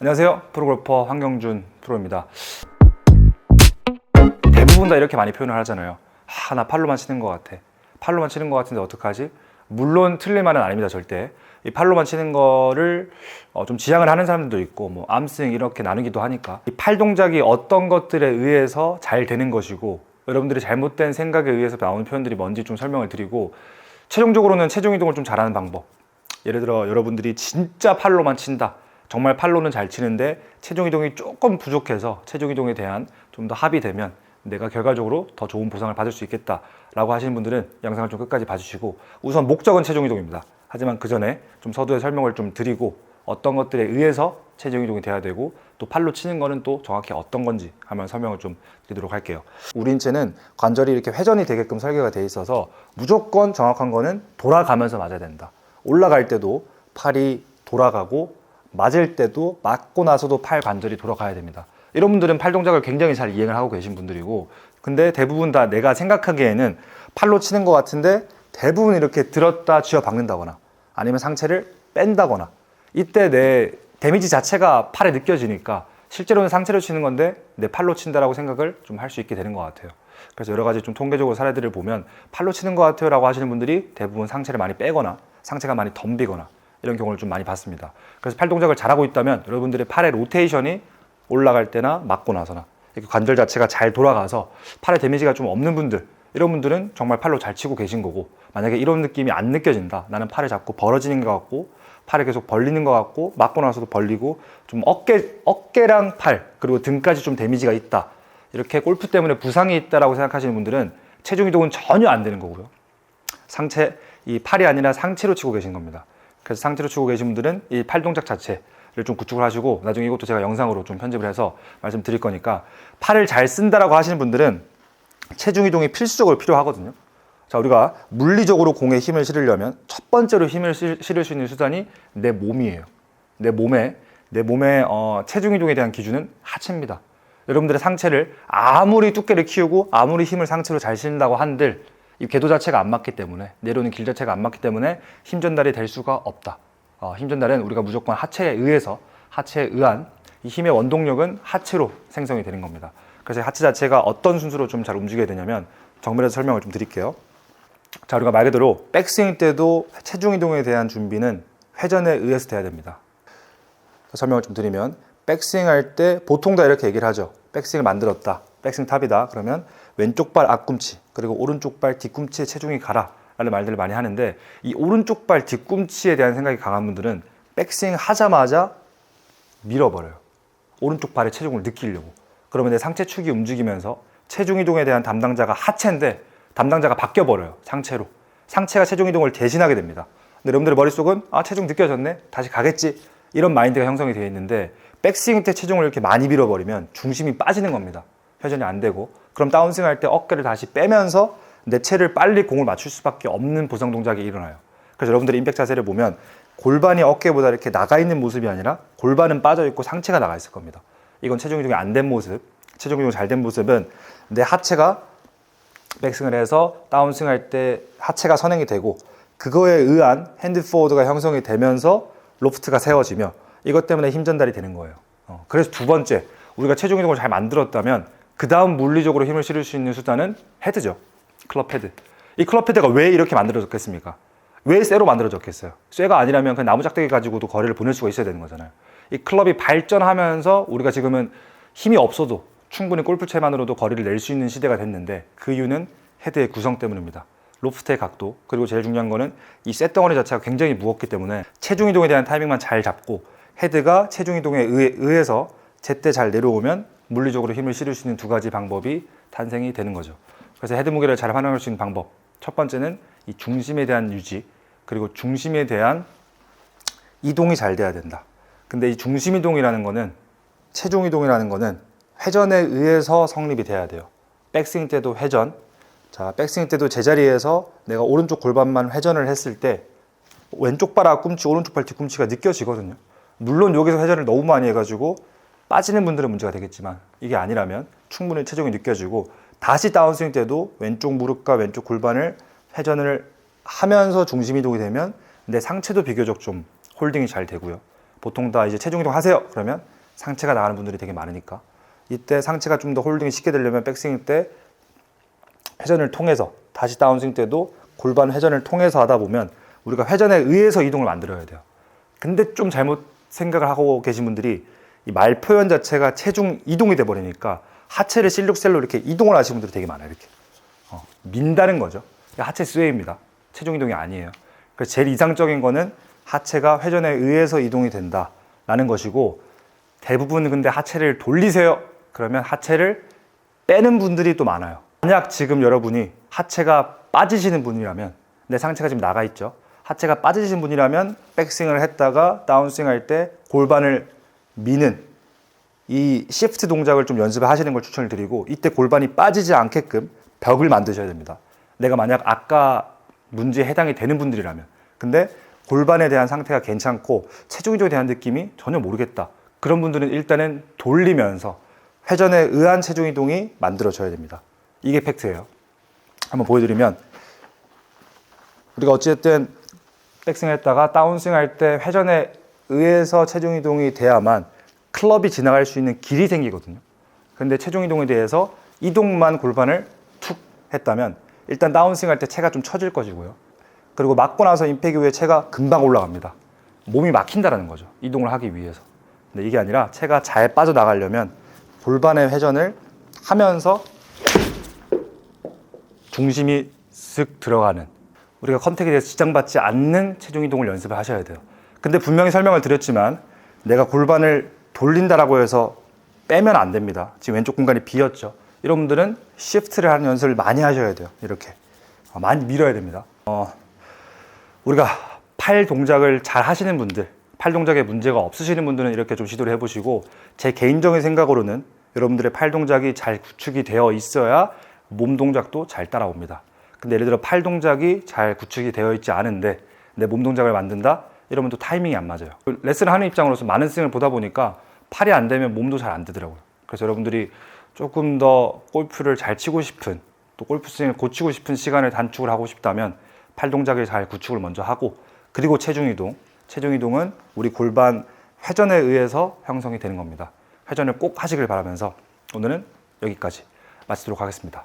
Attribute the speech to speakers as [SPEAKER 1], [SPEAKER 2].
[SPEAKER 1] 안녕하세요. 프로골퍼 황경준 프로입니다. 대부분 다 이렇게 많이 표현을 하잖아요. 나 팔로만 치는 것 같아. 팔로만 치는 것 같은데 어떡하지? 물론 틀린 말은 아닙니다, 절대. 이 팔로만 치는 거를 좀 지향을 하는 사람들도 있고, 뭐 암스윙 이렇게 나누기도 하니까 이 팔 동작이 어떤 것들에 의해서 잘 되는 것이고, 여러분들이 잘못된 생각에 의해서 나오는 표현들이 뭔지 좀 설명을 드리고, 최종적으로는 체중 이동을 좀 잘하는 방법. 예를 들어 여러분들이 진짜 팔로만 친다. 정말 팔로는 잘 치는데 체중 이동이 조금 부족해서 체중 이동에 대한 좀 더 합의되면 내가 결과적으로 더 좋은 보상을 받을 수 있겠다라고 하시는 분들은 영상을 좀 끝까지 봐주시고, 우선 목적은 체중 이동입니다. 하지만 그 전에 좀 서두에 설명을 좀 드리고, 어떤 것들에 의해서 체중 이동이 돼야 되고 또 팔로 치는 거는 또 정확히 어떤 건지 하면 설명을 좀 드리도록 할게요. 우리 인체는 관절이 이렇게 회전이 되게끔 설계가 돼 있어서 무조건 정확한 거는 돌아가면서 맞아야 된다. 올라갈 때도 팔이 돌아가고, 맞을 때도 맞고 나서도 팔 관절이 돌아가야 됩니다. 이런 분들은 팔 동작을 굉장히 잘 이행을 하고 계신 분들이고, 근데 대부분 다 내가 생각하기에는 팔로 치는 것 같은데 대부분 이렇게 들었다 쥐어 박는다거나 아니면 상체를 뺀다거나, 이때 내 데미지 자체가 팔에 느껴지니까 실제로는 상체로 치는 건데 내 팔로 친다라고 생각을 좀 할 수 있게 되는 것 같아요. 그래서 여러 가지 좀 통계적으로 사례들을 보면 팔로 치는 것 같아요 라고 하시는 분들이 대부분 상체를 많이 빼거나 상체가 많이 덤비거나 이런 경우를 좀 많이 봤습니다. 그래서 팔 동작을 잘하고 있다면 여러분들의 팔의 로테이션이 올라갈 때나 맞고 나서나 이렇게 관절 자체가 잘 돌아가서 팔에 데미지가 좀 없는 분들, 이런 분들은 정말 팔로 잘 치고 계신 거고, 만약에 이런 느낌이 안 느껴진다, 나는 팔이 자꾸 벌어지는 것 같고 팔이 계속 벌리는 것 같고 맞고 나서도 벌리고 좀 어깨랑 팔 그리고 등까지 좀 데미지가 있다, 이렇게 골프 때문에 부상이 있다라고 생각하시는 분들은 체중 이동은 전혀 안 되는 거고요. 이 팔이 아니라 상체로 치고 계신 겁니다. 그래서 상체로 치고 계신 분들은 이 팔 동작 자체를 좀 구축을 하시고, 나중에 이것도 제가 영상으로 좀 편집을 해서 말씀드릴 거니까, 팔을 잘 쓴다라고 하시는 분들은 체중 이동이 필수적으로 필요하거든요. 자, 우리가 물리적으로 공에 힘을 실으려면 첫 번째로 힘을 실을 수 있는 수단이 내 몸이에요. 내 몸에 체중 이동에 대한 기준은 하체입니다. 여러분들의 상체를 아무리 두께를 키우고 아무리 힘을 상체로 잘 실린다고 한들 이 궤도 자체가 안 맞기 때문에, 내려오는 길 자체가 안 맞기 때문에 힘 전달이 될 수가 없다. 힘 전달은 우리가 무조건 하체에 의한 이 힘의 원동력은 하체로 생성이 되는 겁니다. 그래서 하체 자체가 어떤 순서로 좀 잘 움직여야 되냐면, 정면에서 설명을 좀 드릴게요. 자, 우리가 말 그대로 백스윙 때도 체중 이동에 대한 준비는 회전에 의해서 돼야 됩니다. 설명을 좀 드리면, 백스윙 할 때 보통 다 이렇게 얘기를 하죠. 백스윙을 만들었다, 백스윙 탑이다. 그러면 왼쪽 발 앞꿈치 그리고 오른쪽 발 뒤꿈치에 체중이 가라 라는 말들을 많이 하는데, 이 오른쪽 발 뒤꿈치에 대한 생각이 강한 분들은 백스윙 하자마자 밀어버려요. 오른쪽 발에 체중을 느끼려고. 그러면 내 상체 축이 움직이면서 체중 이동에 대한 담당자가 하체인데 담당자가 바뀌어버려요. 상체가 체중 이동을 대신하게 됩니다. 근데 여러분들의 머릿속은 체중 느껴졌네, 다시 가겠지, 이런 마인드가 형성이 되어 있는데, 백스윙 때 체중을 이렇게 많이 밀어버리면 중심이 빠지는 겁니다. 회전이 안 되고, 그럼 다운스윙 할 때 어깨를 다시 빼면서 내 체를 빨리 공을 맞출 수밖에 없는 보상 동작이 일어나요. 그래서 여러분들의 임팩트 자세를 보면 골반이 어깨보다 이렇게 나가 있는 모습이 아니라 골반은 빠져 있고 상체가 나가 있을 겁니다. 이건 체중 이동이 안 된 모습. 체중 이동이 잘 된 모습은 내 하체가 백스윙을 해서 다운스윙 할 때 하체가 선행이 되고, 그거에 의한 핸드 포워드가 형성이 되면서 로프트가 세워지며, 이것 때문에 힘 전달이 되는 거예요. 그래서 두 번째, 우리가 체중 이동을 잘 만들었다면 그 다음 물리적으로 힘을 실을 수 있는 수단은 헤드죠. 클럽 헤드. 이 클럽 헤드가 왜 이렇게 만들어졌겠습니까? 왜 쇠로 만들어졌겠어요? 쇠가 아니라면 그냥 나무 짝대기 가지고도 거리를 보낼 수가 있어야 되는 거잖아요. 이 클럽이 발전하면서 우리가 지금은 힘이 없어도 충분히 골프채만으로도 거리를 낼 수 있는 시대가 됐는데, 그 이유는 헤드의 구성 때문입니다. 로프트의 각도, 그리고 제일 중요한 거는 이 쇳덩어리 자체가 굉장히 무겁기 때문에 체중 이동에 대한 타이밍만 잘 잡고, 헤드가 체중 이동에 의해서 제때 잘 내려오면 물리적으로 힘을 실을 수 있는 두 가지 방법이 탄생이 되는 거죠. 그래서 헤드 무게를 잘 활용할 수 있는 방법, 첫 번째는 이 중심에 대한 유지, 그리고 중심에 대한 이동이 잘 돼야 된다. 근데 이 중심 이동이라는 거는, 체중 이동이라는 거는 회전에 의해서 성립이 돼야 돼요. 백스윙 때도 회전. 자, 백스윙 때도 제자리에서 내가 오른쪽 골반만 회전을 했을 때 왼쪽 발 앞꿈치, 오른쪽 발 뒤꿈치가 느껴지거든요. 물론 여기서 회전을 너무 많이 해가지고 빠지는 분들은 문제가 되겠지만, 이게 아니라면 충분히 체중이 느껴지고, 다시 다운스윙 때도 왼쪽 무릎과 왼쪽 골반을 회전을 하면서 중심 이동이 되면 내 상체도 비교적 좀 홀딩이 잘 되고요. 보통 다 이제 체중 이동 하세요. 그러면 상체가 나가는 분들이 되게 많으니까 이때 상체가 좀 더 홀딩이 쉽게 되려면 백스윙 때 회전을 통해서 다시 다운스윙 때도 골반 회전을 통해서 하다 보면 우리가 회전에 의해서 이동을 만들어야 돼요. 근데 좀 잘못 생각을 하고 계신 분들이 이 말 표현 자체가 체중 이동이 돼 버리니까 하체를 실룩셀로 이렇게 이동을 하시는 분들이 되게 많아요. 이렇게 민다는 거죠. 하체 스웨이입니다. 체중 이동이 아니에요. 그래서 제일 이상적인 거는 하체가 회전에 의해서 이동이 된다라는 것이고, 대부분 근데 하체를 돌리세요. 그러면 하체를 빼는 분들이 또 많아요. 만약 지금 여러분이 하체가 빠지시는 분이라면, 내 상체가 지금 나가 있죠. 하체가 빠지시는 분이라면 백스윙을 했다가 다운스윙 할 때 골반을 미는 이 시프트 동작을 좀 연습을 하시는 걸 추천을 드리고, 이때 골반이 빠지지 않게끔 벽을 만드셔야 됩니다. 내가 만약 아까 문제에 해당이 되는 분들이라면, 근데 골반에 대한 상태가 괜찮고 체중 이동에 대한 느낌이 전혀 모르겠다, 그런 분들은 일단은 돌리면서 회전에 의한 체중 이동이 만들어져야 됩니다. 이게 팩트예요. 한번 보여드리면, 우리가 어쨌든 백스윙 했다가 다운스윙 할 때 회전에 의해서 체중 이동이 돼야만 클럽이 지나갈 수 있는 길이 생기거든요. 근데 체중 이동에 대해서 이동만 골반을 툭 했다면 일단 다운스윙 할 때 체가 좀 처질 것이고요. 그리고 맞고 나서 임팩트 후에 체가 금방 올라갑니다. 몸이 막힌다는 거죠. 이동을 하기 위해서. 근데 이게 아니라 체가 잘 빠져나가려면 골반의 회전을 하면서 중심이 쓱 들어가는, 우리가 컨택에 대해서 지장받지 않는 체중 이동을 연습을 하셔야 돼요. 근데 분명히 설명을 드렸지만 내가 골반을 돌린다라고 해서 빼면 안 됩니다. 지금 왼쪽 공간이 비었죠. 이런 분들은 시프트를 하는 연습을 많이 하셔야 돼요. 이렇게 많이 밀어야 됩니다. 우리가 팔 동작을 잘 하시는 분들, 팔 동작에 문제가 없으시는 분들은 이렇게 좀 시도를 해보시고, 제 개인적인 생각으로는 여러분들의 팔 동작이 잘 구축이 되어 있어야 몸 동작도 잘 따라옵니다. 근데 예를 들어 팔 동작이 잘 구축이 되어 있지 않은데 내 몸 동작을 만든다? 이러면 또 타이밍이 안 맞아요. 레슨을 하는 입장으로서 많은 스윙을 보다 보니까 팔이 안 되면 몸도 잘 안 되더라고요. 그래서 여러분들이 조금 더 골프를 잘 치고 싶은, 또 골프 스윙을 고치고 싶은 시간을 단축을 하고 싶다면 팔 동작을 잘 구축을 먼저 하고, 그리고 체중 이동. 체중 이동은 우리 골반 회전에 의해서 형성이 되는 겁니다. 회전을 꼭 하시길 바라면서 오늘은 여기까지 마치도록 하겠습니다.